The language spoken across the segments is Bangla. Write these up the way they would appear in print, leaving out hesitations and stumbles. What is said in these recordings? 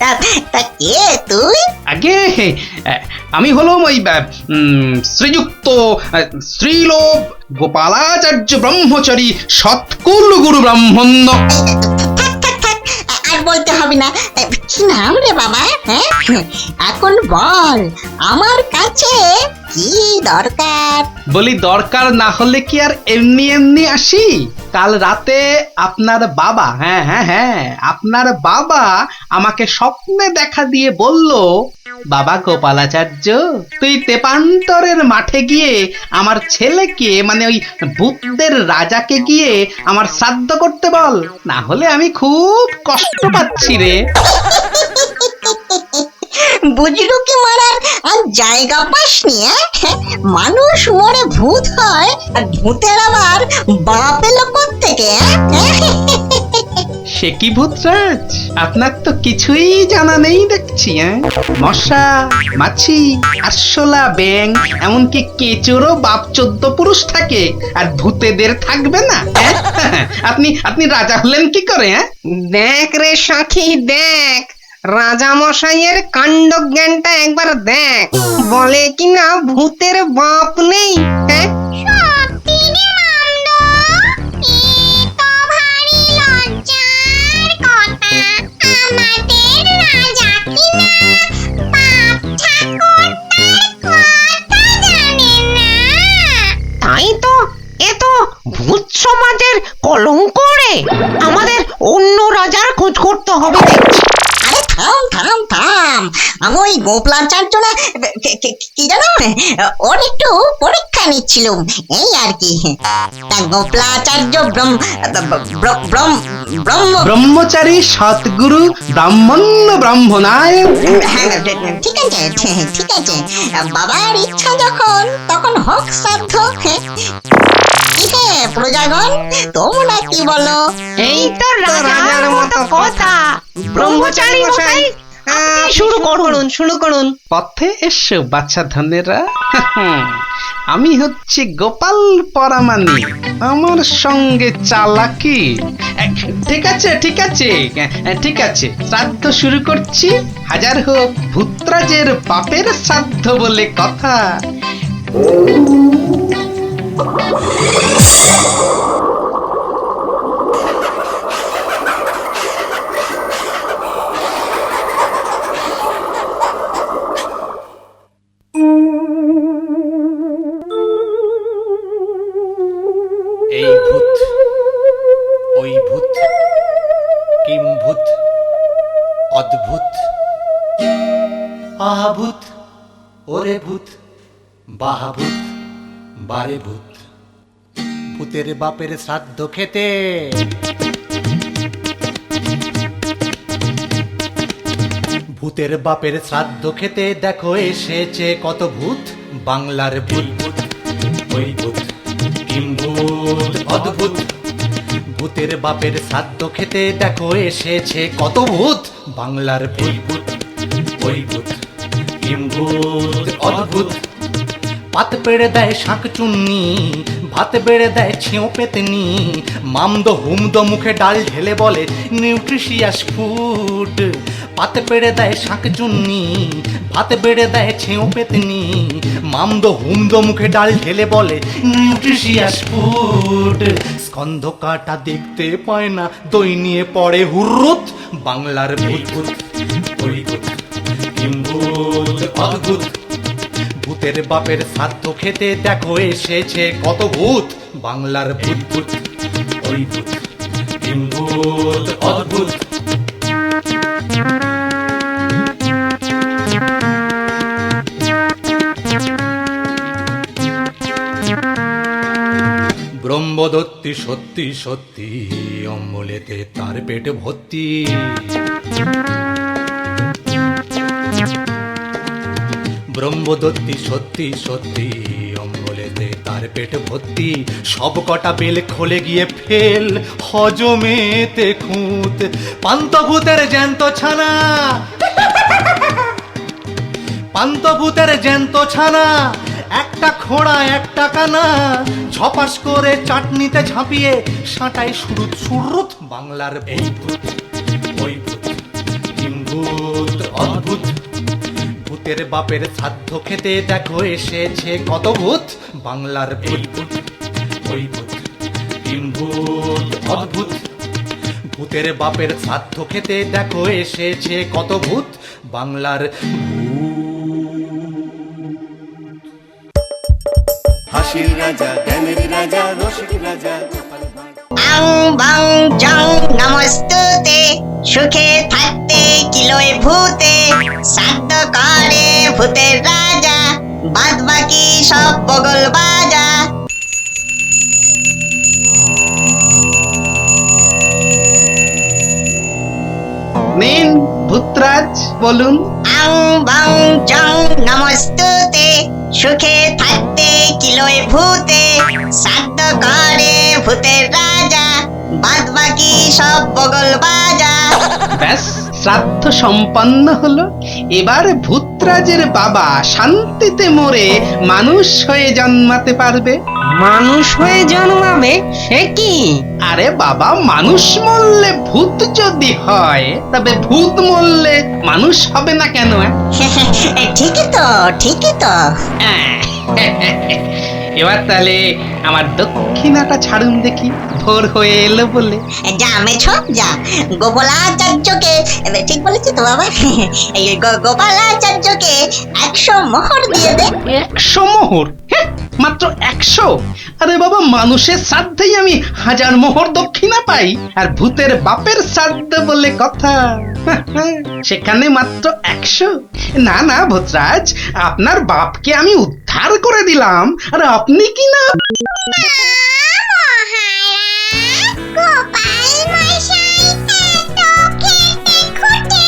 তা তা কে তুই? আগে আমি হলাম ওই শ্রীযুক্ত শ্রীলোক গোপালাচার্য ব্রহ্মচারী সৎকুল গুরু ব্রাহ্মণ্য। থাক থাক থাক, আর বলতে হবে না। কি নাম রে বাবা? হ্যাঁ, এখন বল আমার কাছে কি দরকার? বলি দরকার না হলে কি আর এমনি এমনি আসি? কাল রাতে আপনার বাবা, হ্যাঁ হ্যাঁ হ্যাঁ, আপনার বাবা আমাকে স্বপ্নে দেখা দিয়ে বলল, বাবা গোপালাচার্য, তুই তেপান্তরের মাঠে গিয়ে আমার ছেলেকে মানে ওই ভূতদের রাজাকে গিয়ে আমার শ্রাদ্ধ করতে বল, না হলে আমি খুব কষ্ট পাচ্ছি রে। বুজরুকি মারার আর জায়গা পাসনি? মানুষ মরে ভূত হয়, আর ভূতের আবার বাপ এলো কোত্থেকে? সে কি ভূতরাজ, আপনার তো কিছুই জানা নেই দেখছি। মশা, মাছি, আরশোলা, ব্যাং, এমনকি কেঁচোরও বাপ 14 পুরুষ থাকে, আর ভূতেদের থাকবে না? আপনি আপনি রাজা হলেন কি করে? দেখ রে সখী দেখ, রাজা মশাইয়ের কাণ্ড জ্ঞানটা একবার দেখ। বলে কিনা ভূতের বাপ নেই। হ্যাঁ, সত্যি রে মামদো, এ তো ভারী লজ্জার কথা। আমাদের রাজা কিনা বাপ ঠাকুরদার কথা জানে না। তাই তো, এ তো ভূত সমাজের কলঙ্ক রে। আমাদের অন্য রাজার খোঁজ করতে হবে দেখছি। আরে থাম থাম থাম, আমি ওই গোপালাচার্য না কি জানো, ওর একটু পরীক্ষা নিচ্ছিলুম, এই আর কি। তা গোপালাচার্য ব্রহ্মচারী সৎগুরু ব্রাহ্মণ্য ব্রাহ্মণায়। হ্যাঁ, ঠিক আছে ঠিক আছে, বাবার ইচ্ছা যখন তখন হোক শ্রাদ্ধ। কি হে প্রজাগণ, তোমরা কি বলো? এই তো রাজার মতো কথা। ব্রহ্মচারী মশাই, আপনি শুরু করুন। পথে এসো বাচ্চা ধনেরা। আমি হচ্ছি গোপাল পরামানি, আমার সঙ্গে চালাকি। ঠিক আছে ঠিক আছে ঠিক আছে, শ্রাদ্ধ শুরু করছি। হাজার হোক ভূতরাজের বাপের শ্রাদ্ধ বলে কথা। এই ভূত, ওই ভূত, কিম ভূত, অদ্ভুত, আহা ভূত, ওরে ভূত, বাহা ভূত, বারে ভূত, ভূতের বাপের শ্রাদ্ধ খেতে। ভূতের বাপের শ্রাদ্ধ খেতে দেখো এসেছে কত ভূত, বাংলার ভূত, ওই ভূত, কিম্ভূত, অদ্ভুত, ভূতের বাপের শ্রাদ্ধ খেতে দেখো এসেছে কত ভূত, বাংলার ভূত, ওই ভূত, কিম্ভূত, অদ্ভুত, পাত পেড়ে দেয় শাঁক চুন্নি, ভাত বেড়ে দেয় ছেঁও পেতনি, মামদ হুমদ মুখে ডাল ঢেলে বলে নিউট্রিশিয়াস ফুড। পাত পেড়ে দেয় শাঁক চুন্নি, ভাত বেড়ে দেয় ছেঁও পেতনি, মামদ হুমদ মুখে ডাল ঢেলে বলে নিউট্রিশিয়াস ফুড। স্কন্ধ কাটা দেখতে পায় না, দই নিয়ে পড়ে হুরুত, বাংলার ভূত, ওই ভূত, কিম্ভূত, অদ্ভুত, ভূতের বাপের শ্রাদ্ধ খেতে দেখো এসেছে কত ভূত, বাংলার ভূত, ওই ভূত, কিম্ভূত, অদ্ভুত। ব্রহ্মদত্তি সত্যি সত্যি, অম্বলেতে তার পেট ভর্তি। ব্রহ্মদত্তি সত্যি সত্যি, অম্বলেতে তার পেট ভর্তি। সব কটা বেল খোলে গিয়ে ফেল, হজমেতে খুঁত। পান্তভূতের জ্যান্ত ছানা, পান্তভূতের জ্যান্ত ছানা, একটা খোঁড়া একটা কানা, ঝপাস করে চাটনিতে ঝাঁপিয়ে সাঁটায় সুরুত সুরুত, বাংলার এই ভূত, ওই ভূত, কিম্ভূত, ভূতের বাপের শ্রাদ্ধ খেতে দেখো এসেছে কত ভূত বাংলার ভূত ভূত ওই ভূত কিম্ভূত অদ্ভুত ভূতের বাপের শ্রাদ্ধ খেতে দেখো এসেছে কত ভূত বাংলার হাসির রাজা জ্ঞানের রাজা রসিক রাজা আং বাং জং নমস্তুতে সুখে থাকতে কিলোয় ভূতে শ্রাদ্ধ করে ভূতের রাজা বাদ বাকি সব বগল বাজা নিন ভূতরাজ বলুন। আং বাং জং নমস্তুতে সুখে থাকতে কিলোয় ভূতে শ্রাদ্ধ করে ভূতের রাজা বাদ বাকি সব বগল বাজা ব্যাস শ্রাদ্ধ সম্পন্ন হলো। এবার ভূতরাজের বাবা শান্তিতে মরে মানুষ হয়ে জন্মাতে পারবে। মানুষ হয়ে জন্মাবে সে কি? আরে বাবা, মানুষ মরলে ভূত যদি হয় তবে ভূত মরলে মানুষ হবে না কেন? ঠিকই তো ঠিকই তো এবার তাহলে আমার দক্ষিণাটা ছাড়ুন দেখি, ভোর হয়ে এলো বলে। যা মেছ যা গোপালাচার্যকে ঠিক বলেছি তো বাবা এই গোপালাচার্যকে 100 মোহর দিয়ে দে 100 মোহর? হ্যাঁ, মাত্র 100? আরে বাবা, মানুষের শ্রাদ্ধেই আমি 1000 মোহর দক্ষিণা পাই, আর ভূতের বাপের শ্রাদ্ধ বলে কথা। সেখানে মাত্র 100? না না ভূতরাজ, আপনার বাপকে আমি উদ্ধার করে দিলাম, আর আপনি কি না গোপাল মশাই এত খেটে খুঁটে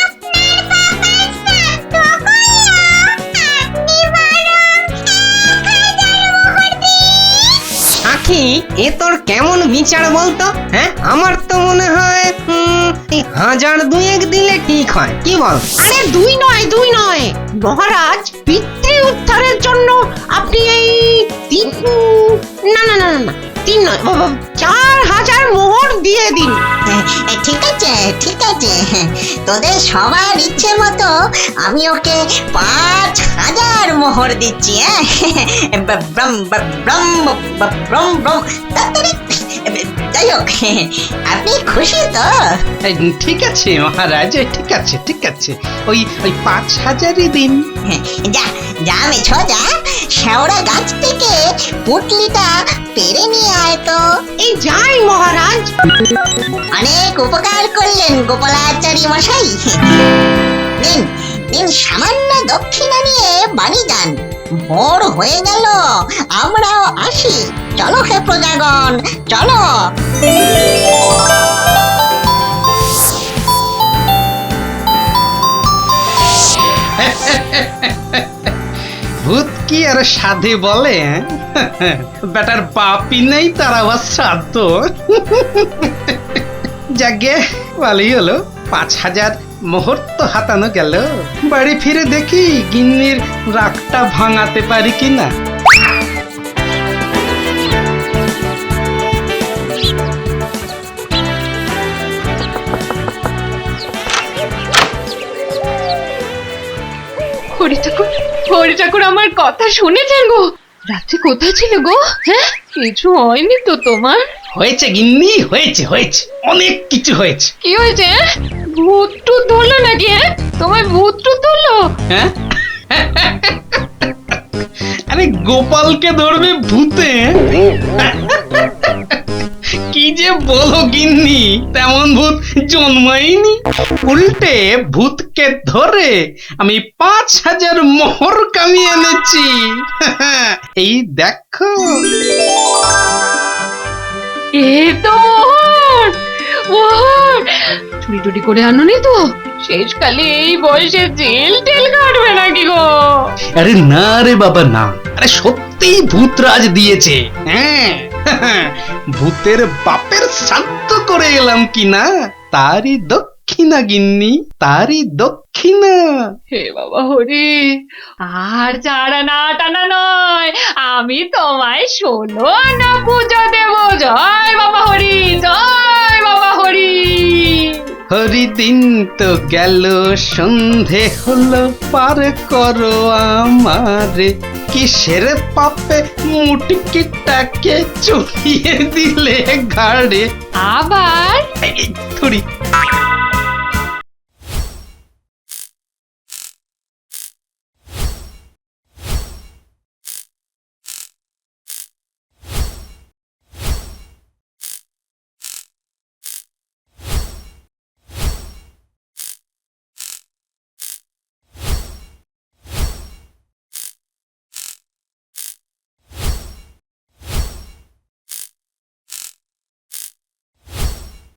আপনার বাবার শ্রাদ্ধ করলো, আপনি বরং 1000 মোহর দিন। আখি, এ তোর কেমন বিচার বলতো? হ্যাঁ, আমার তো মনে হয় 1000 দুয়েক দিলে ঠিক হয়, কি বল? আরে দুই নয় মহারাজ, পিতৃ উদ্ধারের জন্য আপনি এই না না না না 3 নয় 4000 মোহর দিয়ে দিন। ঠিক আছে ঠিক আছে, তোদের সবার ইচ্ছে মতো আমি ওকে 5000 মোহর দিচ্ছি। যাই হোক, আপনি খুশি তো? এই, ঠিক আছে মহারাজ, ঠিক আছে ঠিক আছে, ওই 5000ই দিন। যা যা মেছ যা, শেওড়া গাছ থেকে পুটলিটা পেরে নিয়ে আয় তো। এই যাই মহারাজ। অনেক উপকার করলেন গোপালাচারী মশাই। নিন নিন, সামান্য দক্ষিণা নিয়ে বাড়ি যান। ভোর হয়ে গেল, আমরাও আসি। চলো হে প্রজাগণ, চলো। ভূত কি আর সাধে বলে? বেটার বাপই নেই, তার আবার শ্রাদ্ধ। যাকে ভালোই হলো, 5000 মোহর তো হাতানো গেল। বাড়ি ফিরে দেখি গিন্নির রাগটা ভাঙাতে পারি কিনা। হরি ঠাকুর আমার কথা শুনেছেন গো? রাত্রে কোথায় ছিল গো? হ্যাঁ, কিছু হয়নি তো তোমার? হয়েছে গিন্নি, হয়েছে হয়েছে, অনেক কিছু হয়েছে। কি হয়েছে? ভূত টুত ধরলো নাকি? তোমায় ভূত টুত ধরলো? হ্যাঁ, আরে গোপালকে ধরবে ভূতে? কি যে বলো গিন্নি, তেমন ভূত জন্মায়নি। উল্টে ভূতকে ধরে আমি 5000 মোহর কামিয়ে এনেছি। এই দেখো। এ তো মোহর মোহর চুরি টুরি করে আনোনি তো? শেষকালে এই বয়সে জেল টেল কাটবে নাকি গো? আরে না রে বাবা না, আরে সত্যি ভূতরাজ দিয়েছে। হ্যাঁ, ভূতের বাপের শ্রাদ্ধ করে এলাম কিনা, তারই দক্ষিণা গিন্নি, তারই দক্ষিণা। হে বাবা হরি, আর চারা না টানা নয়, আমি তোমায় 16 আনা পুজো দেব। জয় বাবা হরি, জয় বাবা হরি। হরিদিন তো গেল সন্ধে হলো পার করো আমারে কিসের পাপে মুটকিটাকে চড়িয়ে দিলে ঘাড়ে আবার এই, থুড়ি